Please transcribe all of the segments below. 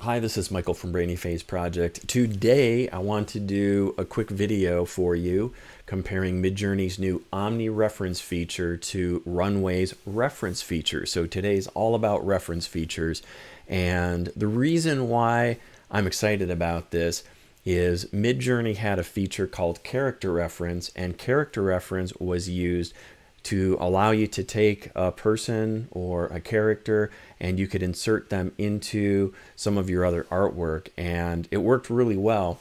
Hi, this is Michael from Brainy Phase Project. Today, I want to do a quick video for you comparing Midjourney's new Omnireference feature to Runway's reference feature. So today's all about reference features. And the reason why I'm excited about this is Midjourney had a feature called character reference, and character reference was used to allow you to take a person or a character and you could insert them into some of your other artwork, and it worked really well.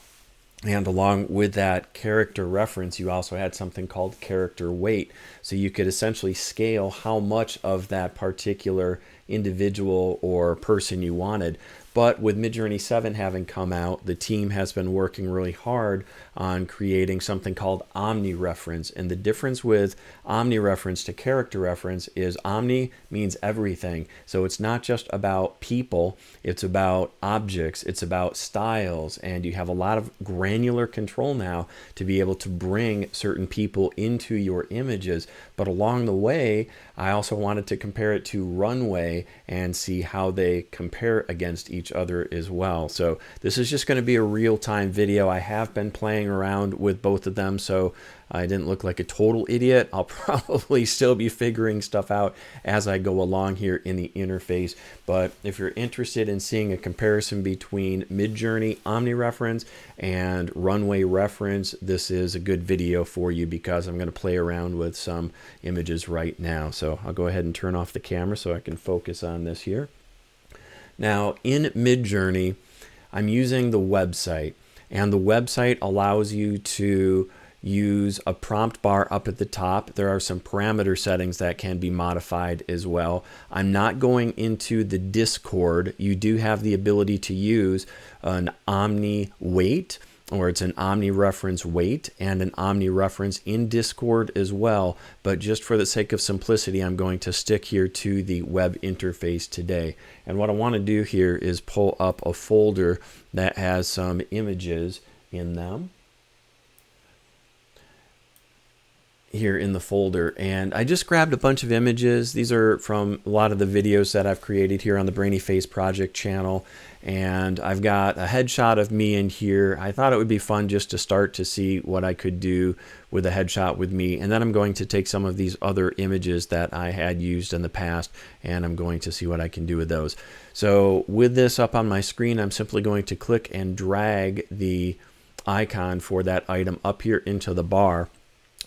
And along with that character reference, you also had something called character weight. So you could essentially scale how much of that particular individual or person you wanted. But with Midjourney 7 having come out, the team has been working really hard on creating something called Omnireference. And the difference with Omnireference to character reference is Omni means everything. So it's not just about people, it's about objects, it's about styles, and you have a lot of granular control now to be able to bring certain people into your images. But along the way, I also wanted to compare it to Runway and see how they compare against each other as well. So this is just going to be a real-time video. I have been playing around with both of them, so I didn't look like a total idiot. I'll probably still be figuring stuff out as I go along here in the interface. But if you're interested in seeing a comparison between Midjourney Omnireference and Runway Reference, this is a good video for you because I'm going to play around with some images right now. So I'll go ahead and turn off the camera so I can focus on this here. Now in Midjourney, I'm using the website, and the website allows you to use a prompt bar up at the top. There are some parameter settings that can be modified as well. I'm not going into the Discord. You do have the ability to use an Omni weight, or it's an Omnireference weight and an Omnireference in Discord as well. But just for the sake of simplicity, I'm going to stick here to the web interface today. And what I want to do here is pull up a folder that has some images in them here in the folder, and I just grabbed a bunch of images. These are from a lot of the videos that I've created here on the Brainy Phase Project channel, and I've got a headshot of me in here. I thought it would be fun just to start to see what I could do with a headshot with me, and then I'm going to take some of these other images that I had used in the past, and I'm going to see what I can do with those. So with this up on my screen, I'm simply going to click and drag the icon for that item up here into the bar.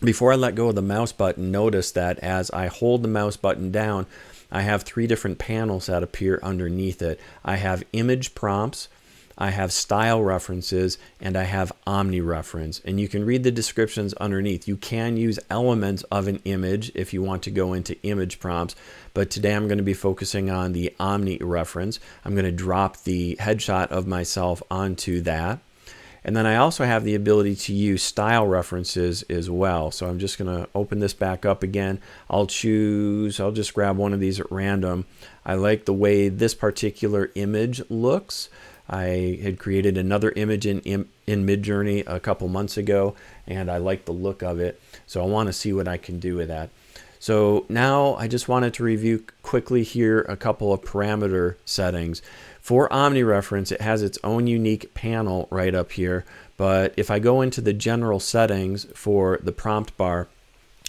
Before I let go of the mouse button, notice that as I hold the mouse button down, I have three different panels that appear underneath it. I have image prompts, I have style references, and I have Omnireference. And you can read the descriptions underneath. You can use elements of an image if you want to go into image prompts, but today I'm going to be focusing on the Omnireference. I'm going to drop the headshot of myself onto that. And then I also have the ability to use style references as well. So I'm just going to open this back up again. I'll just grab one of these at random. I like the way this particular image looks. I had created another image in Midjourney a couple months ago, and I like the look of it. So I want to see what I can do with that. So now I just wanted to review quickly here a couple of parameter settings. For Omnireference, it has its own unique panel right up here, but if I go into the general settings for the prompt bar,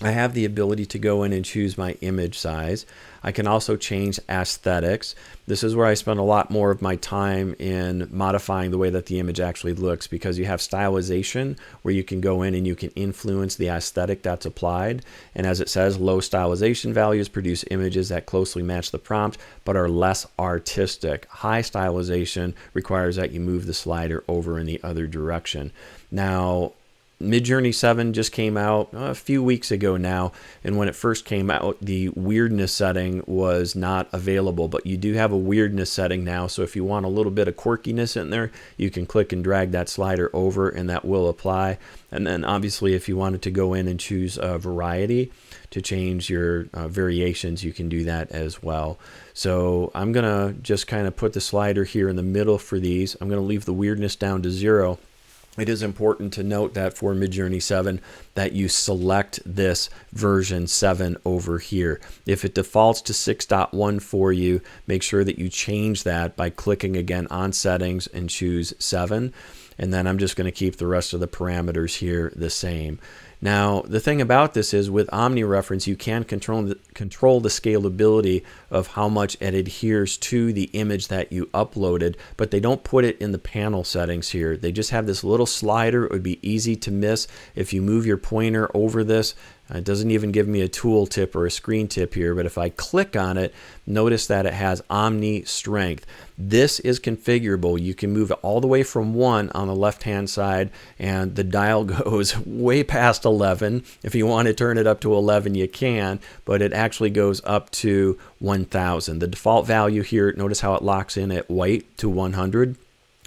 I have the ability to go in and choose my image size. I can also change aesthetics. This is where I spend a lot more of my time in modifying the way that the image actually looks, because you have stylization where you can go in and you can influence the aesthetic that's applied. And as it says, low stylization values produce images that closely match the prompt but are less artistic. High stylization requires that you move the slider over in the other direction. Now, Midjourney 7 just came out a few weeks ago now, and when it first came out, the weirdness setting was not available, but you do have a weirdness setting now, so if you want a little bit of quirkiness in there, you can click and drag that slider over and that will apply. And then obviously if you wanted to go in and choose a variety to change your variations, you can do that as well. So I'm gonna just kind of put the slider here in the middle for these. I'm gonna leave the weirdness down to 0. it is important to note that for Midjourney 7 that you select this version 7 over here. If it defaults to 6.1 for you, make sure that you change that by clicking again on settings and choose 7. And then I'm just going to keep the rest of the parameters here the same. Now, the thing about this is with Omnireference, you can control the scalability of how much it adheres to the image that you uploaded, but they don't put it in the panel settings here. They just have this little slider. It would be easy to miss if you move your pointer over this. It doesn't even give me a tool tip or a screen tip here, but if I click on it, notice that it has Omni Strength. This is configurable. You can move it all the way from 1 on the left-hand side, and the dial goes way past 11. If you want to turn it up to 11, you can, but it actually goes up to 1000. The default value here, notice how it locks in at white to 100.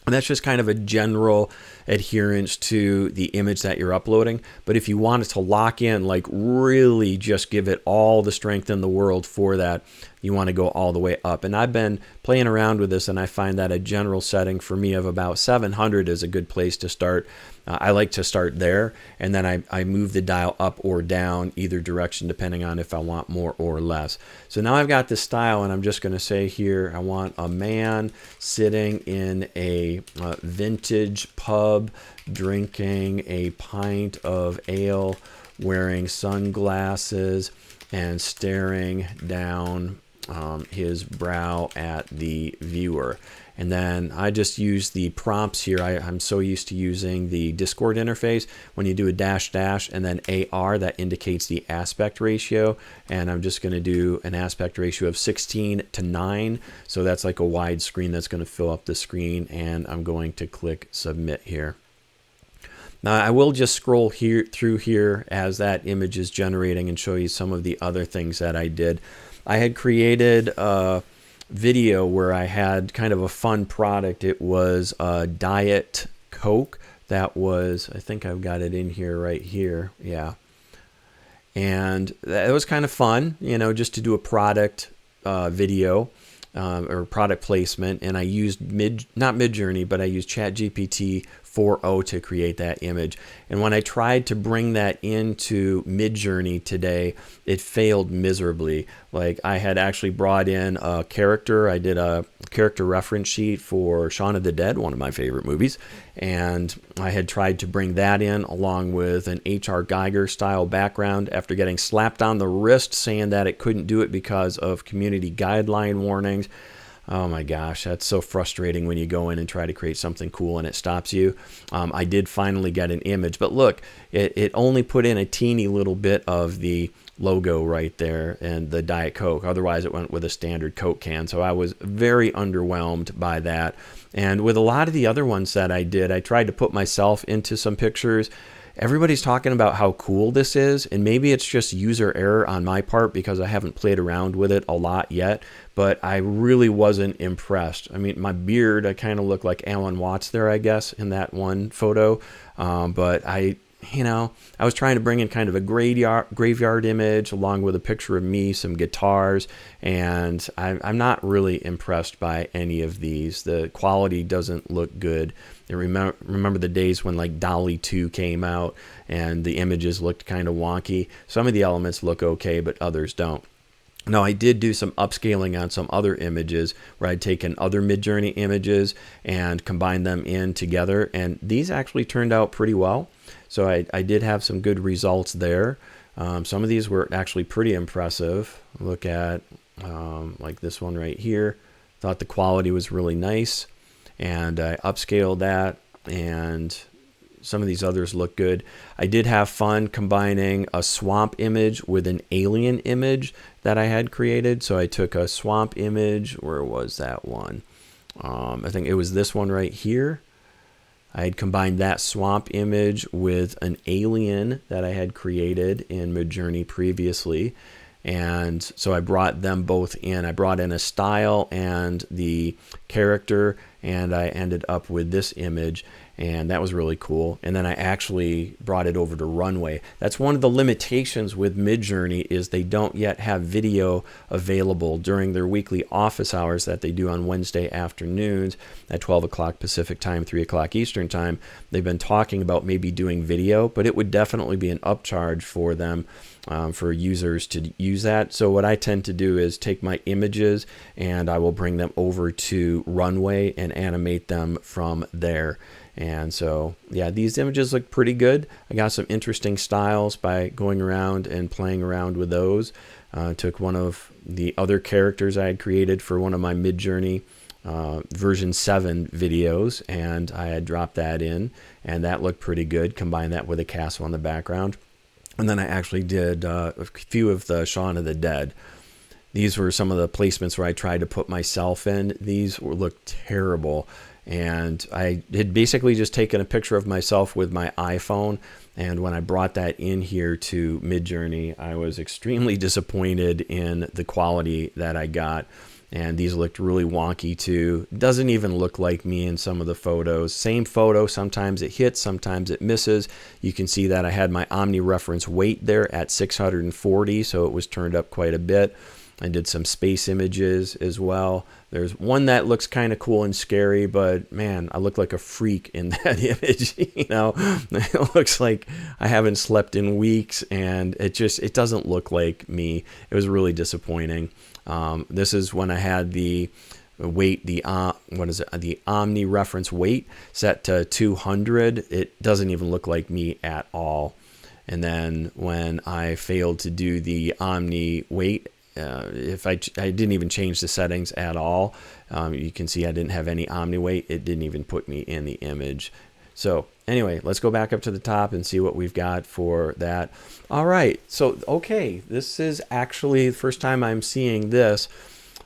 And that's just kind of a general adherence to the image that you're uploading. But if you want it to lock in, like really just give it all the strength in the world for that, you want to go all the way up. And I've been playing around with this, and I find that a general setting for me of about 700 is a good place to start. I like to start there, and then I move the dial up or down either direction depending on if I want more or less. So now I've got this style, and I'm just going to say here I want a man sitting in a vintage pub drinking a pint of ale, wearing sunglasses and staring down his brow at the viewer. And then I just use the prompts here. I'm so used to using the Discord interface. When you do a dash dash and then AR, that indicates the aspect ratio. And I'm just going to do an aspect ratio of 16:9. So that's like a wide screen that's going to fill up the screen. And I'm going to click submit here. Now I will just scroll through here as that image is generating and show you some of the other things that I did. I had created a video where I had kind of a fun product. It was a Diet Coke that was, I think I've got it in here right here. Yeah. And it was kind of fun, you know, just to do a product video or product placement. And I used not Midjourney, but I used ChatGPT 4.0 to create that image. And when I tried to bring that into Midjourney today, it failed miserably. Like I had actually brought in a character. I did a character reference sheet for Shaun of the Dead, one of my favorite movies. And I had tried to bring that in along with an H.R. Geiger style background after getting slapped on the wrist saying that it couldn't do it because of community guideline warnings. Oh my gosh, that's so frustrating when you go in and try to create something cool and it stops you. I did finally get an image, but look, it only put in a teeny little bit of the logo right there and the Diet Coke. Otherwise, it went with a standard Coke can. So I was very underwhelmed by that. And with a lot of the other ones that I did, I tried to put myself into some pictures. Everybody's talking about how cool this is, and maybe it's just user error on my part because I haven't played around with it a lot yet, but I really wasn't impressed. I mean, my beard, I kind of look like Alan Watts there, I guess, in that one photo, but I was trying to bring in kind of a graveyard image along with a picture of me, some guitars, and I'm not really impressed by any of these. The quality doesn't look good. I remember the days when like DALL-E 2 came out and the images looked kind of wonky. Some of the elements look okay, but others don't. Now, I did do some upscaling on some other images where I'd taken other Midjourney images and combined them in together, and these actually turned out pretty well. So I did have some good results there. Some of these were actually pretty impressive. Look at like this one right here. Thought the quality was really nice, and I upscaled that, and some of these others look good. I did have fun combining a swamp image with an alien image that I had created. So I took a swamp image. Where was that one? I think it was this one right here. I had combined that swamp image with an alien that I had created in Midjourney previously. And so I brought them both in. I brought in a style and the character, and I ended up with this image. and that was really cool. And then I actually brought it over to Runway. That's one of the limitations with Midjourney, is they don't yet have video available during their weekly office hours that they do on Wednesday afternoons at 12 o'clock Pacific time, 3 o'clock Eastern time. They've been talking about maybe doing video, but it would definitely be an upcharge for them, for users to use that. So what I tend to do is take my images and I will bring them over to Runway and animate them from there. And so, yeah, these images look pretty good. I got some interesting styles by going around and playing around with those. Took one of the other characters I had created for one of my Midjourney version 7 videos, and I had dropped that in, and that looked pretty good. Combined that with a castle in the background. And then I actually did a few of the Shaun of the Dead. These were some of the placements where I tried to put myself in. These looked terrible. And I had basically just taken a picture of myself with my iPhone. And when I brought that in here to Midjourney, I was extremely disappointed in the quality that I got. And these looked really wonky too. Doesn't even look like me in some of the photos. Same photo, sometimes it hits, sometimes it misses. You can see that I had my Omnireference weight there at 640, so it was turned up quite a bit. I did some space images as well. There's one that looks kind of cool and scary, but man, I look like a freak in that image. You know, it looks like I haven't slept in weeks, and it doesn't look like me. It was really disappointing. This is when I had the weight, the Omnireference weight set to 200. It doesn't even look like me at all. And then when I failed to do the Omni weight, if I didn't even change the settings at all, you can see I didn't have any Omni weight. It didn't even put me in the image. So anyway, let's go back up to the top and see what we've got for that. All right, so okay, this is actually the first time I'm seeing this,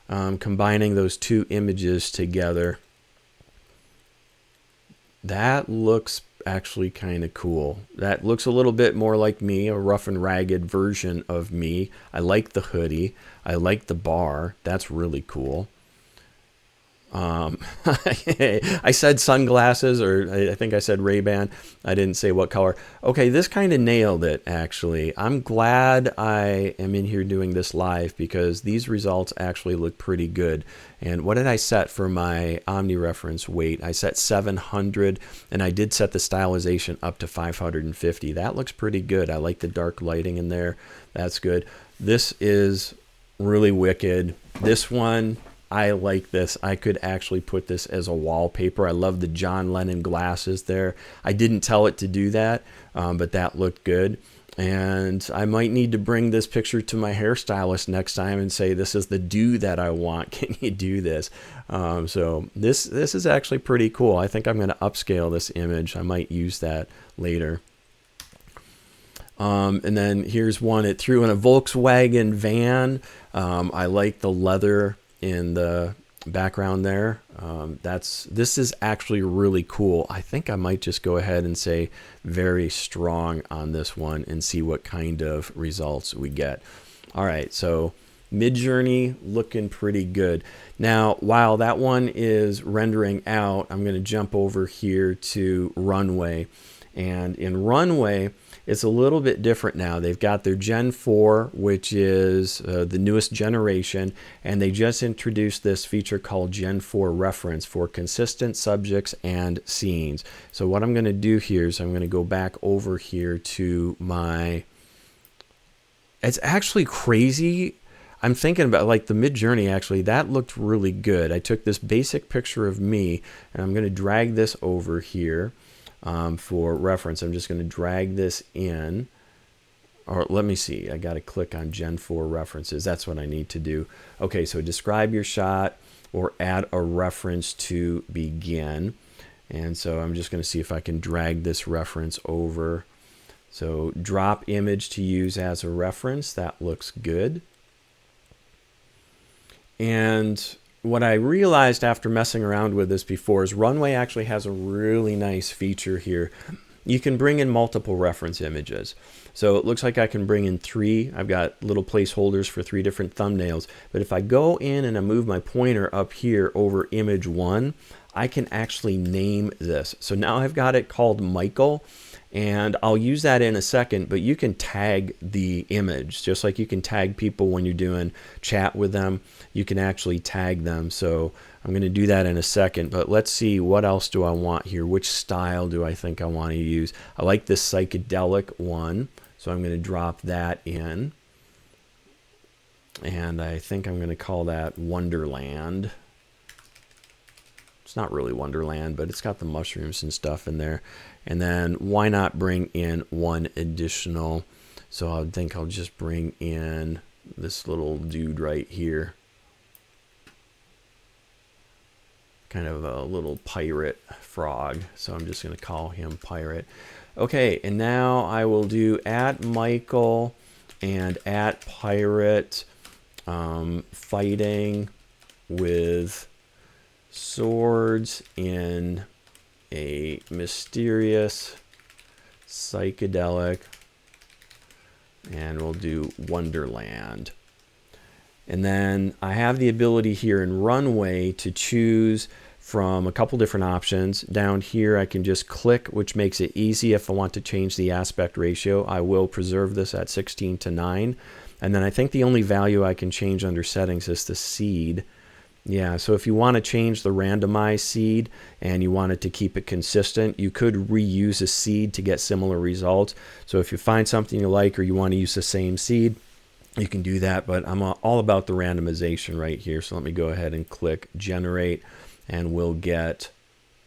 combining those two images together. That looks actually kind of cool. That looks a little bit more like me, a rough and ragged version of me. I like the hoodie. I like the bar. That's really cool. I said sunglasses, or I think I said Ray-Ban. I didn't say what color. Okay, this kind of nailed it, actually. I'm glad I am in here doing this live, because these results actually look pretty good. And what did I set for my Omnireference weight? I set 700, and I did set the stylization up to 550. That looks pretty good. I like the dark lighting in there. That's good. This is really wicked. This one, I like this. I could actually put this as a wallpaper. I love the John Lennon glasses there. I didn't tell it to do that, but that looked good. And I might need to bring this picture to my hairstylist next time and say, this is the do that I want. Can you do this? So this is actually pretty cool. I think I'm going to upscale this image. I might use that later. And then here's one. It threw in a Volkswagen van. I like the leather in the background there. This is actually really cool. I think I might just go ahead and say very strong on this one and see what kind of results we get. All right, so Midjourney looking pretty good. Now, while that one is rendering out, I'm going to jump over here to Runway. And in Runway, it's a little bit different now. They've got their Gen 4, which is the newest generation, and they just introduced this feature called Gen 4 Reference for consistent subjects and scenes. So what I'm going to do here is I'm going to go back over here to my... It's actually crazy. I'm thinking about, like, the Midjourney, actually, that looked really good. I took this basic picture of me, and I'm going to drag this over here. For reference, I'm just going to drag this in, or let me see, I got to click on Gen 4 references. That's what I need to do. Okay, so describe your shot or add a reference to begin. And so I'm just going to see if I can drag this reference over. So drop image to use as a reference. That looks good. And what I realized after messing around with this before is Runway actually has a really nice feature here. You can bring in multiple reference images. So it looks like I can bring in 3. I've got little placeholders for 3 different thumbnails. But if I go in and I move my pointer up here over image 1, I can actually name this. So now I've got it called Michael, and I'll use that in a second, but you can tag the image just like you can tag people when you're doing chat with them. You can actually tag them. So I'm going to do that in a second, but let's see, what else do I want here? Which style do I think I want to use? I like this psychedelic one, so I'm going to drop that in. And I think I'm going to call that Wonderland. It's not really Wonderland, but it's got the mushrooms and stuff in there. And then why not bring in one additional? So I think I'll just bring in this little dude right here. Kind of a little pirate frog. So I'm just going to call him Pirate. Okay, and now I will do @Michael and @Pirate fighting with swords in a mysterious psychedelic, and we'll do Wonderland. And then I have the ability here in Runway to choose from a couple different options. Down here I can just click, which makes it easy. If I want to change the aspect ratio, I will preserve this at 16:9. And then I think the only value I can change under settings is the seed. Yeah, so if you want to change the randomized seed and you wanted to keep it consistent, you could reuse a seed to get similar results. So if you find something you like or you want to use the same seed, you can do that. But I'm all about the randomization right here. So let me go ahead and click generate, and we'll get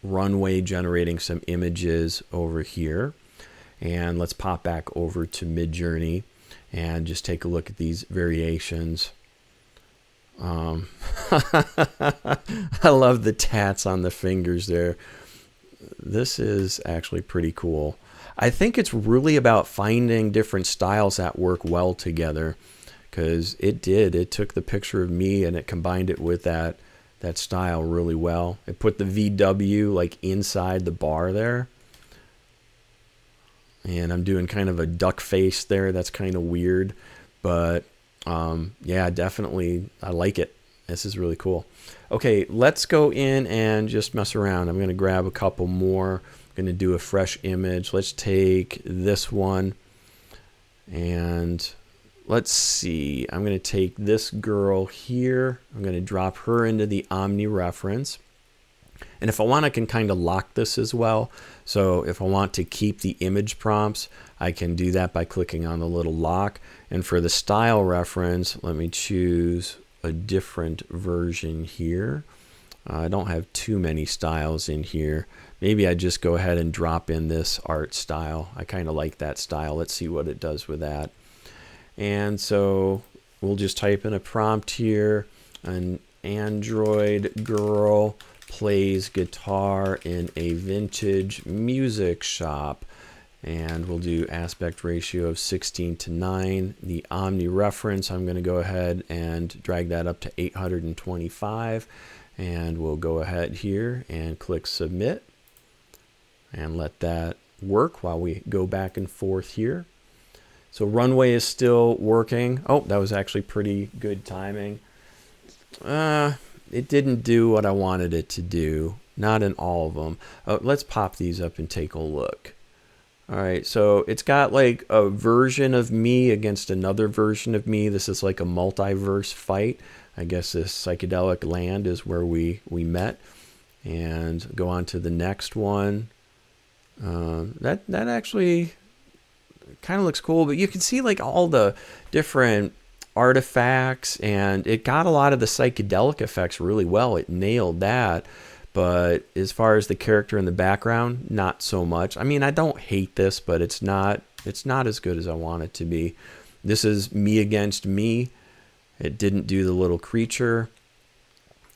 Runway generating some images over here. And let's pop back over to Midjourney and just take a look at these variations. I love the tats on the fingers there. This is actually pretty cool. I think it's really about finding different styles that work well together, because it took the picture of me and it combined it with that style really well. It put the VW like inside the bar there. And I'm doing kind of a duck face there. That's kind of weird, but yeah, definitely I like it. This is really cool. Okay, let's go in and just mess around. I'm going to grab a couple more. I'm going to do a fresh image. Let's take this one, and let's see. I'm going to take this girl here. I'm going to drop her into the Omnireference. And if I want, I can kind of lock this as well. So if I want to keep the image prompts, I can do that by clicking on the little lock. And for the style reference, let me choose a different version here. I don't have too many styles in here. Maybe I just go ahead and drop in this art style. I kind of like that style. Let's see what it does with that. And so we'll just type in a prompt here. An android girl plays guitar in a vintage music shop, and we'll do aspect ratio of 16:9. The Omnireference, I'm going to go ahead and drag that up to 825, and we'll go ahead here and click submit and let that work while we go back and forth here. So Runway is still working. Oh, that was actually pretty good timing. It didn't do what I wanted it to do. Not in all of them. Let's pop these up and take a look. All right, so it's got like a version of me against another version of me. This is like a multiverse fight. I guess this psychedelic land is where we met. And go on to the next one. That actually kind of looks cool, but you can see like all the different artifacts, and it got a lot of the psychedelic effects really well. It nailed that. But as far as the character in the background, not so much. I mean, I don't hate this, but it's not as good as I want it to be. This is me against me. It didn't do the little creature.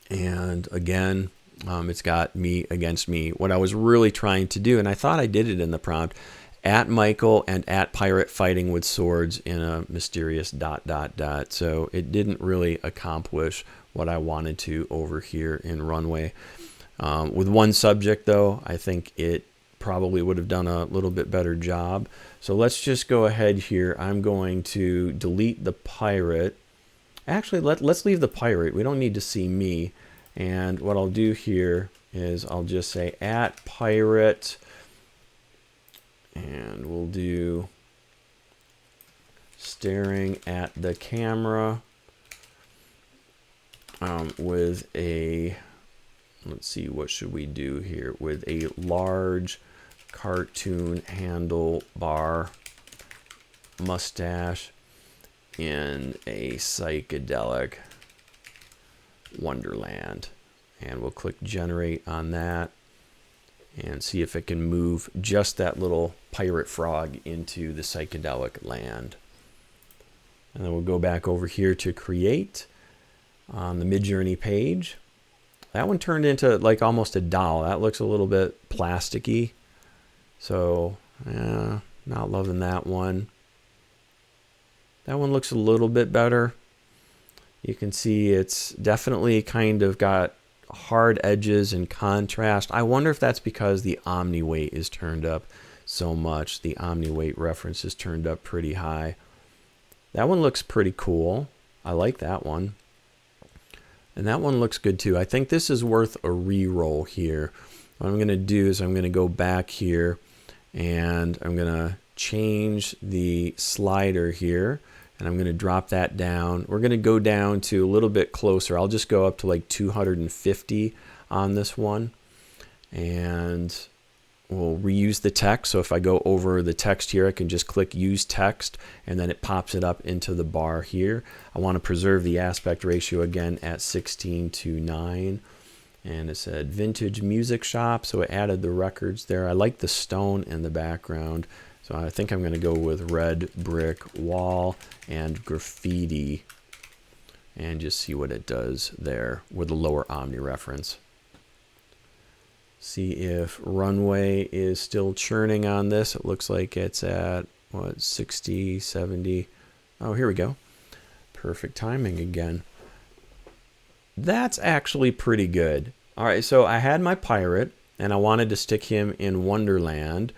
And again, it's got me against me. What I was really trying to do, and I thought I did it in the prompt, @Michael and @Pirate fighting with swords in a mysterious ... So it didn't really accomplish what I wanted to over here in Runway. With one subject, though, I think it probably would have done a little bit better job. So let's just go ahead here. I'm going to delete the pirate. Actually, let's leave the pirate. We don't need to see me. And what I'll do here is I'll just say @pirate, and we'll do staring at the camera with a, let's see, what should we do here, with a large cartoon handlebar mustache in a psychedelic wonderland. And we'll click generate on that and see if it can move just that little pirate frog into the psychedelic land. And then we'll go back over here to create on the Midjourney page. That one turned into like almost a doll. That looks a little bit plasticky. So, not loving that one. That one looks a little bit better. You can see it's definitely kind of got hard edges and contrast. I wonder if that's because the Omni weight is turned up so much. The Omni weight reference is turned up pretty high. That one looks pretty cool. I like that one. And that one looks good too. I think this is worth a re-roll here. What I'm going to do is I'm going to go back here and I'm going to change the slider here. And I'm going to drop that down. We're going to go down to a little bit closer. I'll just go up to like 250 on this one. And we'll reuse the text. So if I go over the text here, I can just click use text and then it pops it up into the bar here. I want to preserve the aspect ratio again at 16:9. And it said vintage music shop. So it added the records there. I like the stone in the background. So I think I'm going to go with red brick wall and graffiti and just see what it does there with the lower Omnireference. See if Runway is still churning on this. It looks like it's at, what, 60, 70. Oh, here we go. Perfect timing again. That's actually pretty good. All right, so I had my pirate and I wanted to stick him in Wonderland.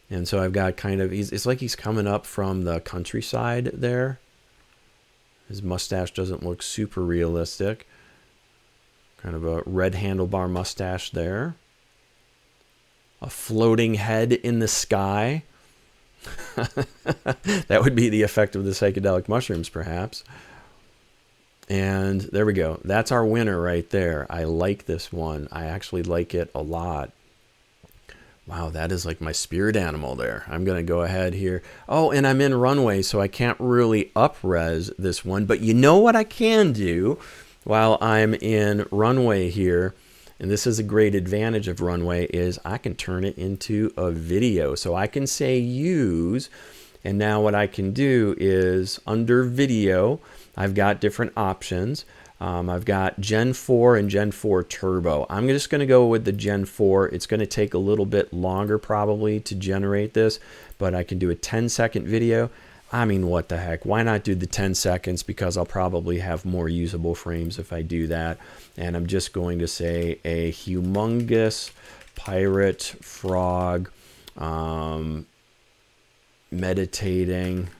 And so I've got kind of, it's like he's coming up from the countryside there. His mustache doesn't look super realistic. Kind of a red handlebar mustache there. A floating head in the sky. That would be the effect of the psychedelic mushrooms, perhaps. And there we go. That's our winner right there. I like this one. I actually like it a lot. Wow, that is like my spirit animal there. I'm going to go ahead here. Oh, and I'm in Runway, so I can't really up-res this one. But you know what I can do while I'm in Runway here, and this is a great advantage of Runway, is I can turn it into a video. So I can say use, and now what I can do is under video, I've got different options. I've got Gen 4 and Gen 4 Turbo. I'm just going to go with the Gen 4. It's going to take a little bit longer probably to generate this, but I can do a 10-second video. I mean, what the heck? Why not do the 10 seconds? Because I'll probably have more usable frames if I do that. And I'm just going to say a humongous pirate frog meditating,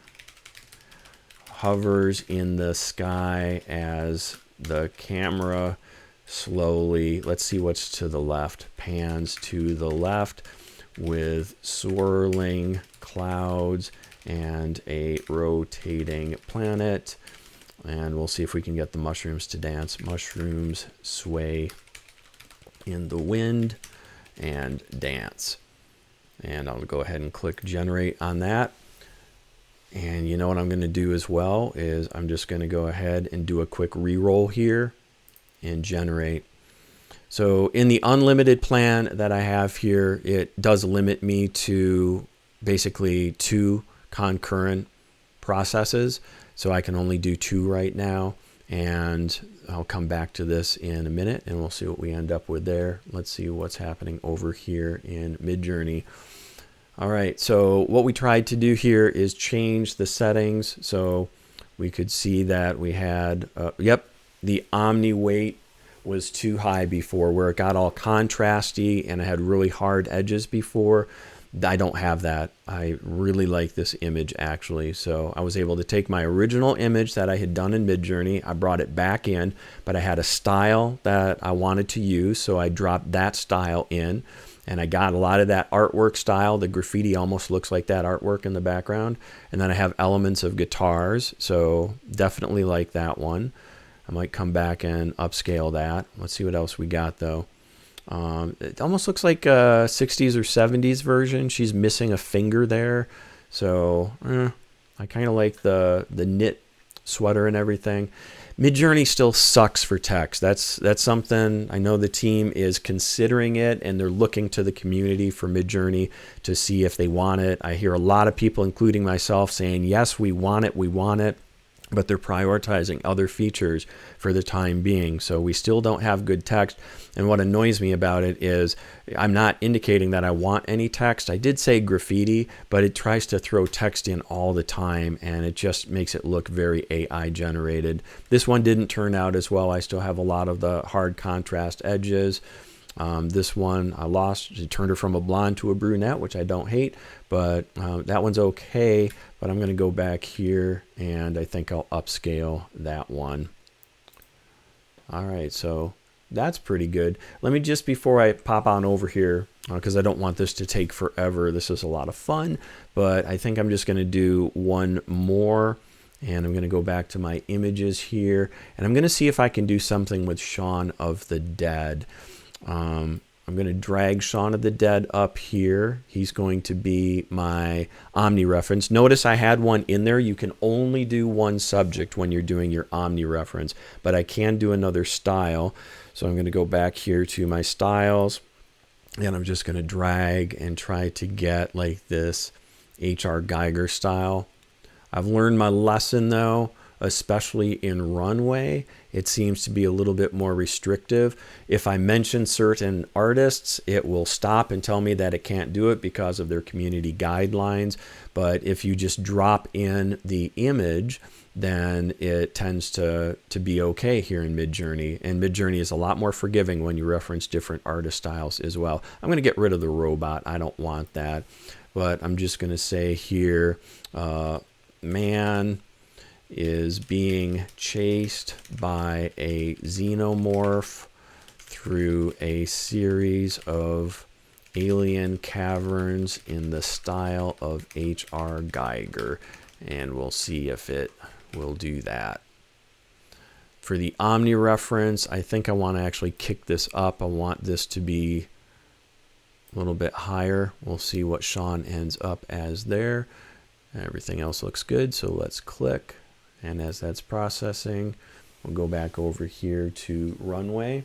hovers in the sky as the camera slowly, let's see what's to the left, pans to the left with swirling clouds and a rotating planet. And we'll see if we can get the mushrooms to dance. Mushrooms sway in the wind and dance. And I'll go ahead and click generate on that. And you know what I'm going to do as well is I'm just going to go ahead and do a quick re-roll here and generate. So in the unlimited plan that I have here, it does limit me to basically 2 concurrent processes. So I can only do 2 right now. And I'll come back to this in a minute and we'll see what we end up with there. Let's see what's happening over here in Midjourney. All right, so what we tried to do here is change the settings. So we could see that we had, the Omni weight was too high before, where it got all contrasty and it had really hard edges before. I don't have that. I really like this image actually. So I was able to take my original image that I had done in Midjourney. I brought it back in, but I had a style that I wanted to use. So I dropped that style in, and I got a lot of that artwork style. The graffiti almost looks like that artwork in the background. And then I have elements of guitars. So definitely like that one. I might come back and upscale that. Let's see what else we got though. It almost looks like a 60s or 70s version. She's missing a finger there. So I kind of like the knit sweater and everything. Midjourney still sucks for text. That's something I know the team is considering it, and they're looking to the community for Midjourney to see if they want it. I hear a lot of people, including myself, saying, yes, we want it, but they're prioritizing other features for the time being. So we still don't have good text. And what annoys me about it is I'm not indicating that I want any text. I did say graffiti, but it tries to throw text in all the time, and it just makes it look very AI generated. This one didn't turn out as well. I still have a lot of the hard contrast edges. This one I lost. She turned her from a blonde to a brunette, which I don't hate, but that one's okay. But I'm going to go back here, and I think I'll upscale that one. All right, so that's pretty good. Let me just, before I pop on over here, because I don't want this to take forever. This is a lot of fun, but I think I'm just going to do one more. And I'm going to go back to my images here, and I'm going to see if I can do something with Shaun of the Dead. I'm going to drag Shaun of the Dead up here. He's going to be my Omnireference. Notice I had one in there. You can only do one subject when you're doing your Omnireference, but I can do another style. So I'm going to go back here to my styles, and I'm just going to drag and try to get like this H.R. Geiger style. I've learned my lesson though, especially in Runway. It seems to be a little bit more restrictive. If I mention certain artists, it will stop and tell me that it can't do it because of their community guidelines. But if you just drop in the image, then it tends to be okay here in Midjourney. And Midjourney is a lot more forgiving when you reference different artist styles as well. I'm going to get rid of the robot. I don't want that. But I'm just going to say here, man is being chased by a xenomorph through a series of alien caverns in the style of H.R. Geiger. And we'll see if it will do that. For the Omnireference, I think I want to actually kick this up. I want this to be a little bit higher. We'll see what Shaun ends up as there. Everything else looks good, so let's click. And as that's processing, we'll go back over here to Runway.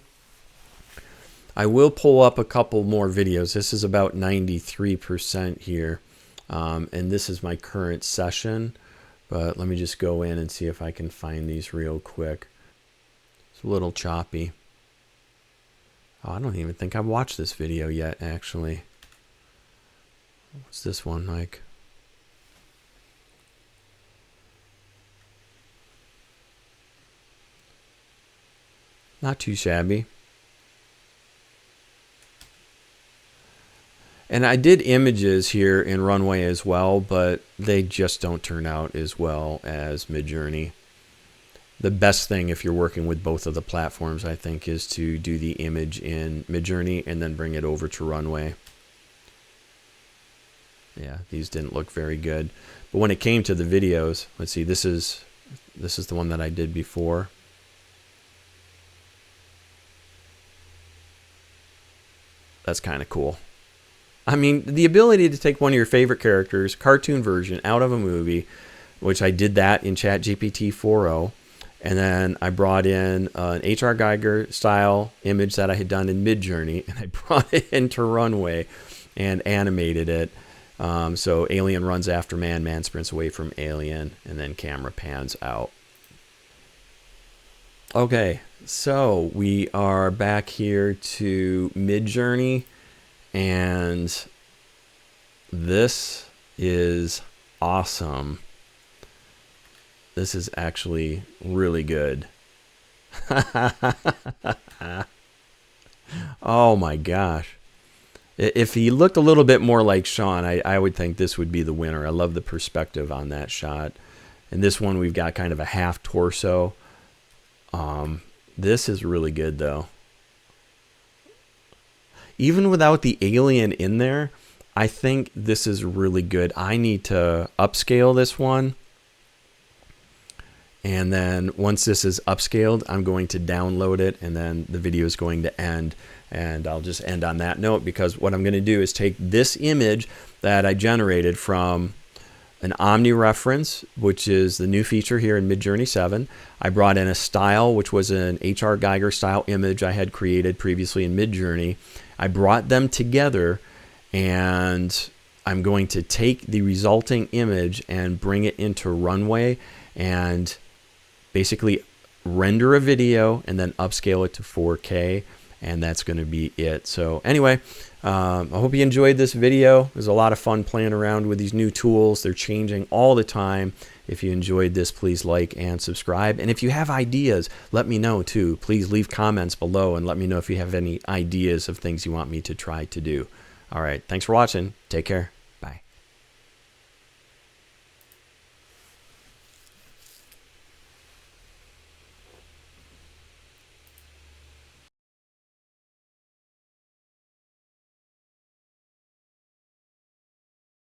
I will pull up a couple more videos. This is about 93% here. And this is my current session. But let me just go in and see if I can find these real quick. It's a little choppy. Oh, I don't even think I've watched this video yet, actually. What's this one like? Not too shabby. And I did images here in Runway as well, but they just don't turn out as well as Midjourney. The best thing if you're working with both of the platforms, I think, is to do the image in Midjourney and then bring it over to Runway. Yeah, these didn't look very good. But when it came to the videos, let's see, this is the one that I did before. That's kind of cool. I mean, the ability to take one of your favorite characters, cartoon version, out of a movie, which I did that in ChatGPT 4.0, and then I brought in an H.R. Geiger style image that I had done in Midjourney, and I brought it into Runway and animated it. So alien runs after man, man sprints away from alien, and then camera pans out. Okay, so we are back here to Midjourney, and this is awesome. This is actually really good. Oh my gosh. If he looked a little bit more like Sean, I would think this would be the winner. I love the perspective on that shot. And this one, we've got kind of a half torso. This is really good, though. Even without the alien in there, I think this is really good. I need to upscale this one. And then once this is upscaled, I'm going to download it, and then the video is going to end. And I'll just end on that note, because what I'm going to do is take this image that I generated from an Omnireference, which is the new feature here in Midjourney 7. I brought in a style, which was an H.R. Geiger style image I had created previously in Midjourney. I brought them together, and I'm going to take the resulting image and bring it into Runway and basically render a video and then upscale it to 4K, and that's going to be it. So anyway, I hope you enjoyed this video. It was a lot of fun playing around with these new tools. They're changing all the time. If you enjoyed this, please like and subscribe. And if you have ideas, let me know too. Please leave comments below and let me know if you have any ideas of things you want me to try to do. All right, thanks for watching. Take care.